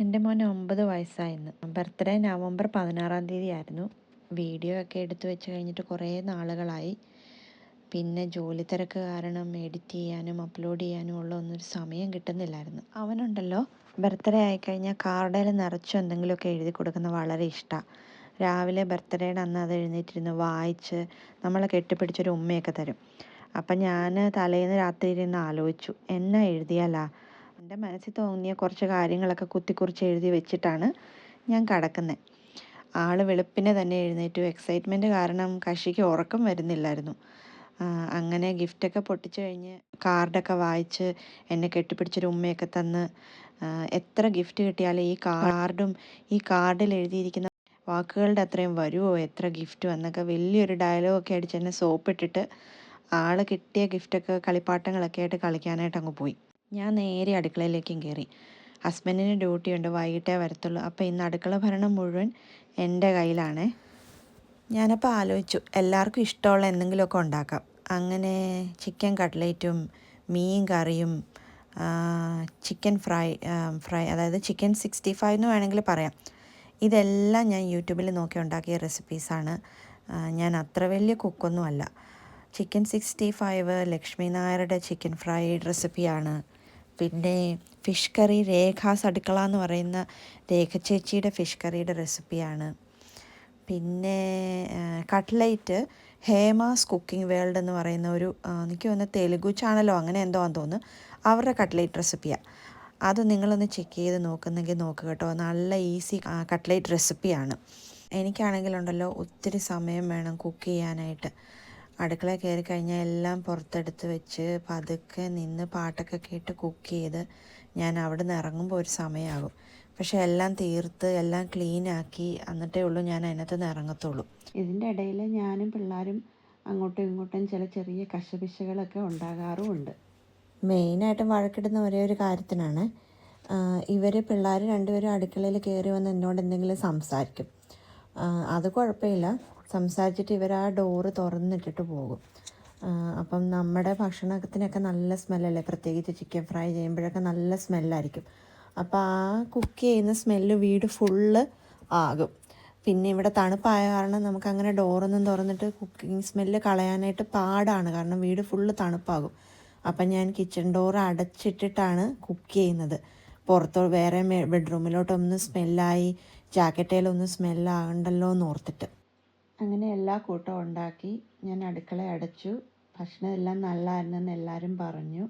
എൻ്റെ മോന് 9 വയസ്സായിന്ന്. Birthday November 16-ാം തീയതി ആയിരുന്നു. വീഡിയോ ഒക്കെ എടുത്തു വെച്ച് കഴിഞ്ഞിട്ട് കുറേ നാളുകളായി. പിന്നെ ജോലി തിരക്ക് കാരണം എഡിറ്റ് ചെയ്യാനും അപ്ലോഡ് ചെയ്യാനും ഉള്ള ഒന്നൊരു സമയം കിട്ടുന്നില്ലായിരുന്നു. അവനുണ്ടല്ലോ, ബർത്ത്ഡേ ആയിക്കഴിഞ്ഞാൽ കാർഡിൽ നിറച്ചും എന്തെങ്കിലുമൊക്കെ എഴുതി കൊടുക്കുന്നത് വളരെ ഇഷ്ടമാണ്. രാവിലെ ബർത്ത്ഡേയുടെ അന്ന് അത് എഴുന്നേറ്റിരുന്ന് വായിച്ച് നമ്മളെ കെട്ടിപ്പിടിച്ചൊരു ഉമ്മയൊക്കെ തരും. അപ്പം ഞാൻ തലേന്ന് രാത്രി ഇരുന്ന് ആലോചിച്ചു, എന്നാ എഴുതിയാലാ. എൻ്റെ മനസ്സിൽ തോന്നിയ കുറച്ച് കാര്യങ്ങളൊക്കെ കുത്തിക്കുറിച്ച് എഴുതി വെച്ചിട്ടാണ് ഞാൻ കിടക്കുന്നത്. ആൾ വെളുപ്പിനെ തന്നെ എഴുന്നേറ്റു. എക്സൈറ്റ്മെൻറ്റ് കാരണം കക്ഷിക്ക് ഉറക്കം വരുന്നില്ലായിരുന്നു. അങ്ങനെ ഗിഫ്റ്റൊക്കെ പൊട്ടിച്ച് കഴിഞ്ഞ് കാർഡൊക്കെ വായിച്ച് എന്നെ കെട്ടിപ്പിടിച്ചൊരു ഉമ്മയൊക്കെ തന്ന്, എത്ര ഗിഫ്റ്റ് കിട്ടിയാലും ഈ കാർഡിൽ എഴുതിയിരിക്കുന്ന വാക്കുകളുടെ അത്രയും വരുമോ എത്ര ഗിഫ്റ്റും എന്നൊക്കെ വലിയൊരു ഡയലോഗൊക്കെ അടിച്ച് എന്നെ സോപ്പിട്ടിട്ട് ആൾ കിട്ടിയ ഗിഫ്റ്റൊക്കെ കളിപ്പാട്ടങ്ങളൊക്കെ ആയിട്ട് കളിക്കാനായിട്ട് അങ്ങ് പോയി. ഞാൻ നേരെ അടുക്കളയിലേക്കും കയറി. ഹസ്ബൻഡിന് ഡ്യൂട്ടിയുണ്ട്, വൈകിട്ടേ വരത്തുള്ളൂ. അപ്പോൾ ഇന്ന് അടുക്കള ഭരണം മുഴുവൻ എൻ്റെ കയ്യിലാണേ. ഞാനപ്പോൾ ആലോചിച്ചു, എല്ലാവർക്കും ഇഷ്ടമുള്ള എന്തെങ്കിലുമൊക്കെ ഉണ്ടാക്കാം. അങ്ങനെ ചിക്കൻ കട്ട്ലേറ്റും മീൻ കറിയും ചിക്കൻ ഫ്രൈ അതായത് ചിക്കൻ 65 എന്ന് വേണമെങ്കിൽ പറയാം. ഇതെല്ലാം ഞാൻ യൂട്യൂബിൽ നോക്കി ഉണ്ടാക്കിയ റെസിപ്പീസാണ്. ഞാൻ അത്ര വലിയ കുക്കൊന്നുമല്ല. ചിക്കൻ 65 ലക്ഷ്മി നായരുടെ ചിക്കൻ ഫ്രൈഡ് റെസിപ്പിയാണ്. പിന്നെ ഫിഷ് കറി രേഖാസ് അടുക്കള എന്ന് പറയുന്ന രേഖ ചേച്ചിയുടെ ഫിഷ് കറിയുടെ റെസിപ്പിയാണ്. പിന്നെ കട്ട്ലേറ്റ് ഹേമാസ് കുക്കിംഗ് വേൾഡ് എന്ന് പറയുന്ന ഒരു എനിക്ക് തോന്നുന്നു തെലുഗു ചാനലോ അങ്ങനെ എന്തോ ആണെന്ന് തോന്നുന്നു, അവരുടെ കട്ട്ലേറ്റ് റെസിപ്പിയാണ്. അത് നിങ്ങളൊന്ന് ചെക്ക് ചെയ്ത് നോക്കുന്നെങ്കിൽ നോക്കുക കേട്ടോ. നല്ല ഈസി കട്ട്ലേറ്റ് റെസിപ്പിയാണ്. എനിക്കാണെങ്കിലുണ്ടല്ലോ ഒത്തിരി സമയം വേണം കുക്ക് ചെയ്യാനായിട്ട്. അടുക്കളയിൽ കയറി കഴിഞ്ഞാൽ എല്ലാം പുറത്തെടുത്ത് വെച്ച് പതുക്കെ നിന്ന് പാട്ടൊക്കെ കേട്ട് കുക്ക് ചെയ്ത് ഞാൻ അവിടെ നിന്ന് ഇറങ്ങുമ്പോൾ ഒരു സമയമാകും. പക്ഷെ എല്ലാം തീർത്ത് എല്ലാം ക്ലീനാക്കി എന്നിട്ടേ ഉള്ളൂ ഞാൻ അതിനകത്ത് നിന്ന് ഇറങ്ങത്തുള്ളൂ. ഇതിൻ്റെ ഇടയിൽ ഞാനും പിള്ളേരും അങ്ങോട്ടും ഇങ്ങോട്ടും ചില ചെറിയ കശപിശകളൊക്കെ ഉണ്ടാകാറുമുണ്ട്. മെയിനായിട്ടും വഴക്കിടുന്ന ഒരേ ഒരു കാര്യത്തിനാണ്. പിള്ളേർ രണ്ടുപേരും അടുക്കളയിൽ കയറി വന്ന് എന്നോട് എന്തെങ്കിലും സംസാരിക്കും. അത് കുഴപ്പമില്ല, സംസാരിച്ചിട്ട് ഇവർ ആ ഡോറ് തുറന്നിട്ടിട്ട് പോകും. അപ്പം നമ്മുടെ ഭക്ഷണത്തിനൊക്കെ നല്ല സ്മെല്ലല്ലേ, പ്രത്യേകിച്ച് ചിക്കൻ ഫ്രൈ ചെയ്യുമ്പോഴൊക്കെ നല്ല സ്മെല്ലായിരിക്കും. അപ്പോൾ ആ കുക്ക് ചെയ്യുന്ന സ്മെല്ല് വീട് ഫുള്ള് ആകും. പിന്നെ ഇവിടെ തണുപ്പായ കാരണം നമുക്കങ്ങനെ ഡോറൊന്നും തുറന്നിട്ട് കുക്കിംഗ് സ്മെല്ല് കളയാനായിട്ട് പാടാണ്, കാരണം വീട് ഫുള്ള് തണുപ്പാകും. അപ്പം ഞാൻ കിച്ചൺ ഡോർ അടച്ചിട്ടിട്ടാണ് കുക്ക് ചെയ്യുന്നത്. വേറെ ബെഡ്റൂമിലോട്ടൊന്ന് സ്മെല്ലായി ജാക്കറ്റയിലൊന്ന് സ്മെല്ലാകണ്ടല്ലോ എന്ന് ഓർത്തിട്ട്. അങ്ങനെ എല്ലാ കൂട്ടവും ഉണ്ടാക്കി ഞാൻ അടുക്കള അടച്ചു. ഭക്ഷണം എല്ലാം നല്ലതായിരുന്നെന്ന് എല്ലാവരും പറഞ്ഞു.